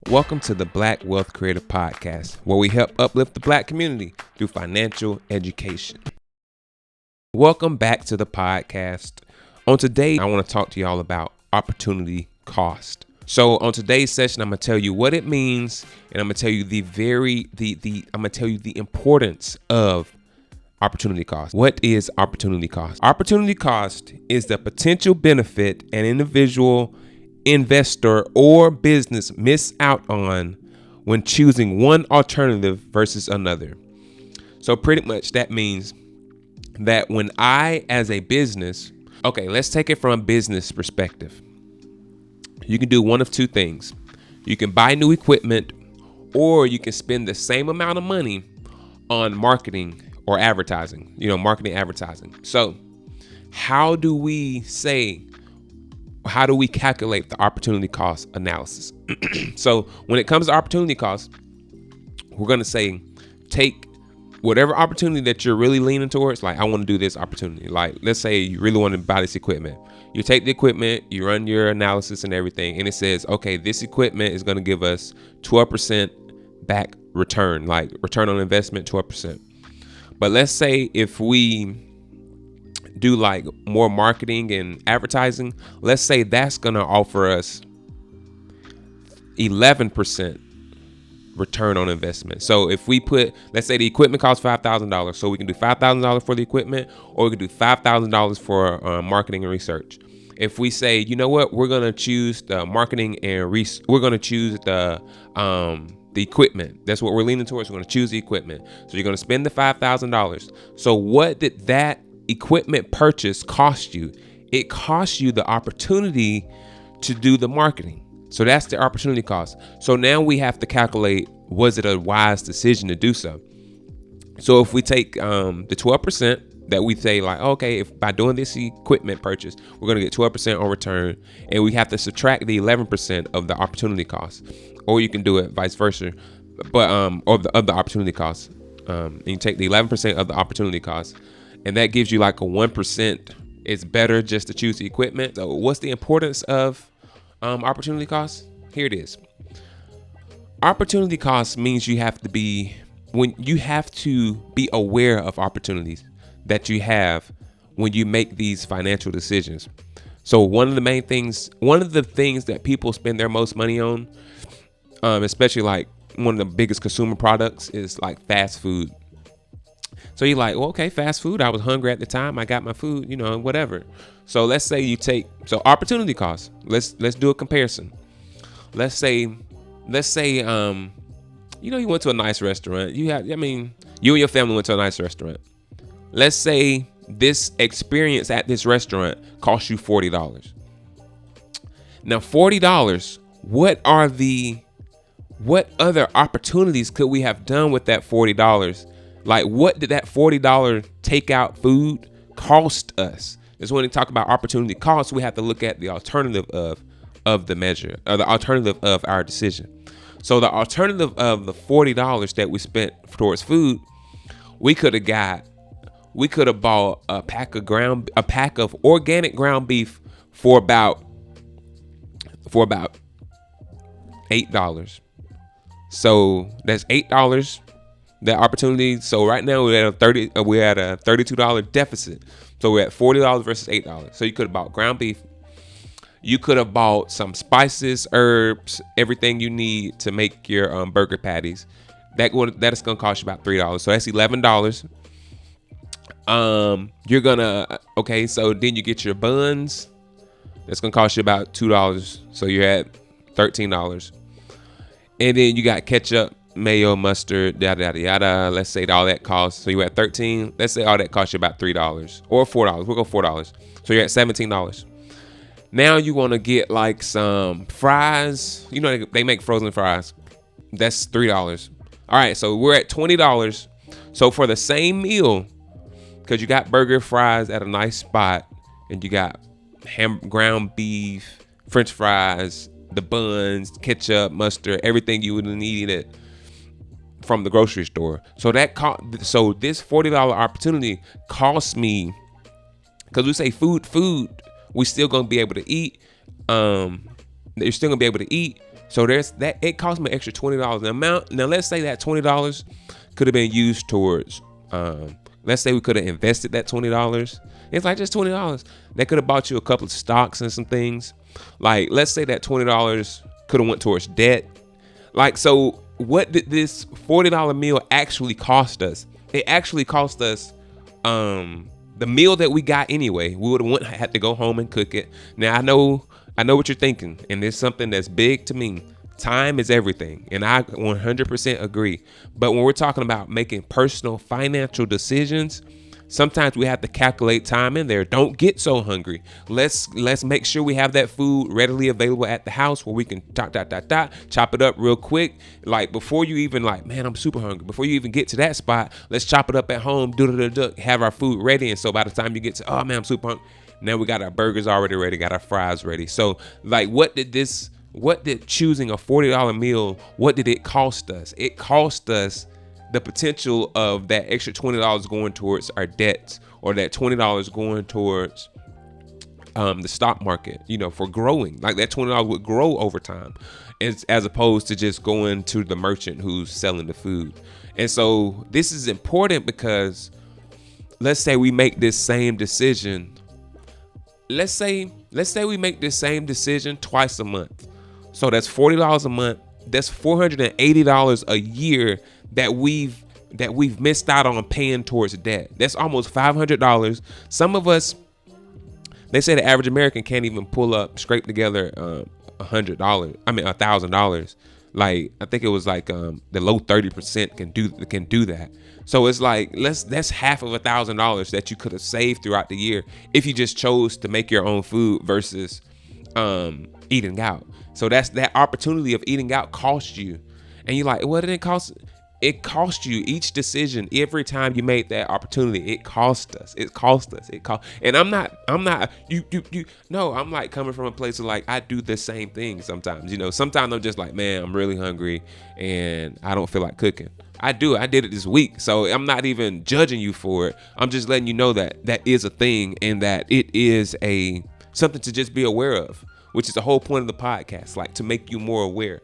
Welcome to the Black Wealth Creator Podcast, where we help uplift the Black community through financial education. Welcome back to the podcast. On today, I want to talk to y'all about opportunity cost. So on today's session, I'm going to tell you what it means, and I'm going to tell you the importance of opportunity cost. What is opportunity cost? Opportunity cost is the potential benefit an individual, investor, or business miss out on when choosing one alternative versus another. So pretty much that means that when I, as a business, let's take it from a business perspective. You can do one of two things. You can buy new equipment, or you can spend the same amount of money on marketing or advertising, marketing, advertising. So how do we calculate the opportunity cost analysis? So when it comes to opportunity cost, we're going to say, take whatever opportunity that you're really leaning towards. Like, I want to do this opportunity. Like, let's say you really want to buy this equipment. You take the equipment, you run your analysis and everything, and it says, okay, this equipment is going to give us 12% back return, like return on investment, 12%. But let's say if we do like more marketing and advertising, let's say that's going to offer us 11% return on investment. So if we let's say the equipment costs $5,000, so we can do $5,000 for the equipment, or we can do $5,000 for marketing and research. If we say, you know what, we're going to choose the marketing and we're going to choose the equipment. That's what we're leaning towards. We're going to choose the equipment. So you're going to spend the $5,000. So what did that equipment purchase cost you? It cost you the opportunity to do the marketing. So that's the opportunity cost. So now we have to calculate, was it a wise decision to do so? So if we take the 12% that we say, like, okay, if by doing this equipment purchase, we're going to get 12% on return, and we have to subtract the 11% of the opportunity cost, or you can do it vice versa, but of the opportunity cost. And you take the 11% of the opportunity cost, and that gives you like a 1%. It's better just to choose the equipment. So what's the importance of opportunity cost? Here it is. Opportunity cost means you have to be aware of opportunities that you have when you make these financial decisions. So one of the things that people spend their most money on, especially like one of the biggest consumer products, is like fast food. So you're like, well, okay, fast food. I was hungry at the time. I got my food, whatever. So let's say opportunity cost. Let's do a comparison. Let's say, you went to a nice restaurant. You and your family went to a nice restaurant. Let's say this experience at this restaurant cost you $40. Now, $40, what other opportunities could we have done with that $40? Like, what did that $40 takeout food cost us? Is when we talk about opportunity cost, we have to look at the alternative of the measure, or the alternative of our decision. So the alternative of the $40 that we spent towards food, we could have bought a pack of organic ground beef for about $8. So that's $8. That opportunity. So right now we're at a $32 deficit. So we're at $40 versus $8. So you could have bought ground beef. You could have bought some spices, herbs, everything you need to make your burger patties. That is gonna cost you about $3. So that's $11. So then you get your buns. That's gonna cost you about $2. So you're at $13. And then you got ketchup, mayo, mustard, yada yada yada. Let's say all that costs. So you're at $13. Let's say all that costs you about $3 or $4. We'll go $4. So you're at $17. Now you want to get like some fries. They make frozen fries. That's $3. All right, so we're at $20. So for the same meal, because you got burger, fries at a nice spot, and you got ground beef, French fries, the buns, ketchup, mustard, everything you would have needed from the grocery store. So this $40 opportunity cost me, because we say food, we still gonna be able to eat. You're still gonna be able to eat, So there's that. It cost me an extra $20. The amount. Now let's say that $20 could have been used towards. Let's say we could have invested that $20. It's like just $20. That could have bought you a couple of stocks and some things. Like let's say that $20 could have went towards debt. Like, so what did this $40 meal actually cost us? It actually cost us the meal that we got anyway. We would have had to go home and cook it. Now I know what you're thinking, and there's something that's big to me. Time is everything, and I 100% agree. But when we're talking about making personal financial decisions, sometimes we have to calculate time in there. Don't get so hungry. Let's make sure we have that food readily available at the house where we can chop it up real quick. Like before you even man, I'm super hungry. Before you even get to that spot, let's chop it up at home, have our food ready. And so by the time you get to, oh man, I'm super hungry, now we got our burgers already ready, got our fries ready. So like what did choosing a $40 meal, what did it cost us? It cost us the potential of that extra $20 going towards our debts, or that $20 going towards the stock market, for growing. Like that $20 would grow over time, as opposed to just going to the merchant who's selling the food. And so this is important because let's say we make this same decision. Let's say we make this same decision twice a month. So that's $40 a month. That's $480 a year that we've missed out on paying towards debt. That's almost $500. Some of us, they say the average American can't even scrape together $1,000. Like I think it was like the low 30% can do that. So it's like that's half of $1,000 that you could have saved throughout the year if you just chose to make your own food versus eating out. So that's that opportunity of eating out cost you, and you're like, what did it cost? It cost you each decision. Every time you made that opportunity, it cost us. And I'm like coming from a place of like, I do the same thing sometimes. Sometimes I'm just like, man, I'm really hungry and I don't feel like cooking. I did it this week. So I'm not even judging you for it. I'm just letting you know that that is a thing, and that it is something to just be aware of, which is the whole point of the podcast, like to make you more aware.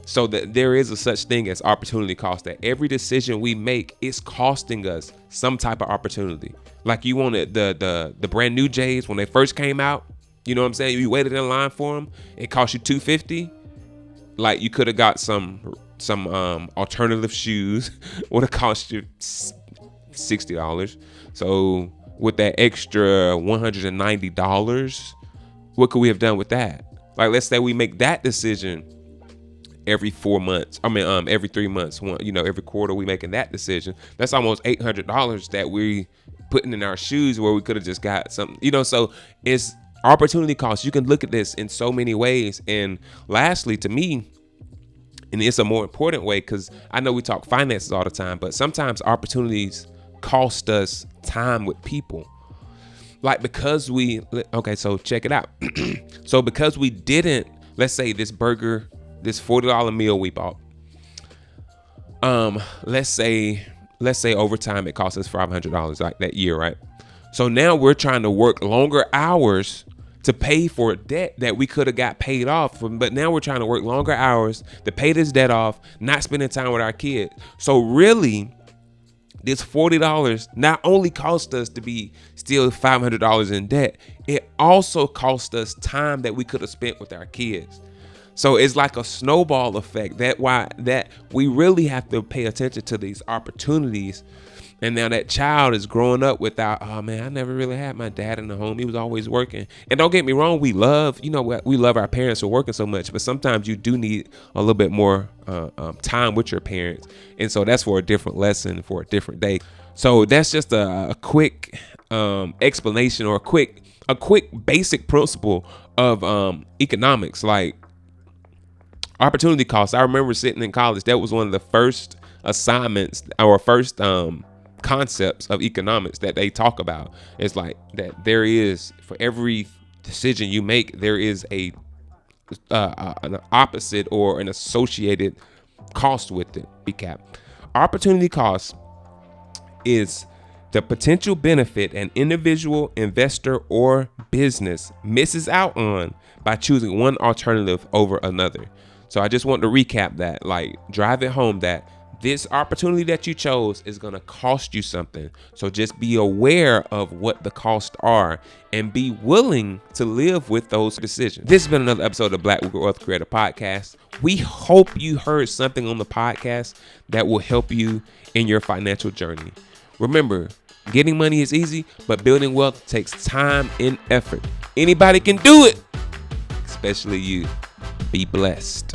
So that there is a such thing as opportunity cost, that every decision we make is costing us some type of opportunity. Like you wanted the brand new J's when they first came out, you know what I'm saying? You waited in line for them. It cost you $250. Like you could have got some alternative shoes would have cost you $60. So with that extra $190, what could we have done with that? Like let's say we make that decision every 4 months. Every 3 months. Every quarter we making that decision. That's almost $800 that we putting in our shoes where we could have just got something. So it's opportunity cost. You can look at this in so many ways. And lastly, to me, and it's a more important way, because I know we talk finances all the time, but sometimes opportunities cost us time with people. Like so check it out. So because we didn't, let's say this burger, this $40 meal we bought, let's say over time it cost us $500 like that year, right? So now we're trying to work longer hours to pay for a debt that we could have got paid off from, but now we're trying to work longer hours to pay this debt off, not spending time with our kids. So really, this $40 not only cost us to be still $500 in debt, it also cost us time that we could have spent with our kids. So it's like a snowball effect. That we really have to pay attention to these opportunities. And now that child is growing up without, oh man, I never really had my dad in the home. He was always working. And don't get me wrong, we love our parents for working so much, but sometimes you do need a little bit more time with your parents. And so that's for a different lesson, for a different day. So that's just a quick explanation, or a quick basic principle of economics. Like opportunity costs. I remember sitting in college. That was one of the first assignments or first concepts of economics that they talk about. It's like that there is, for every decision you make, there is an opposite or an associated cost with it. Recap. Opportunity cost is the potential benefit an individual, investor, or business misses out on by choosing one alternative over another. So I just want to recap that, like drive it home that this opportunity that you chose is going to cost you something. So just be aware of what the costs are and be willing to live with those decisions. This has been another episode of Black Wealth Creator Podcast. We hope you heard something on the podcast that will help you in your financial journey. Remember, getting money is easy, but building wealth takes time and effort. Anybody can do it, especially you. Be blessed.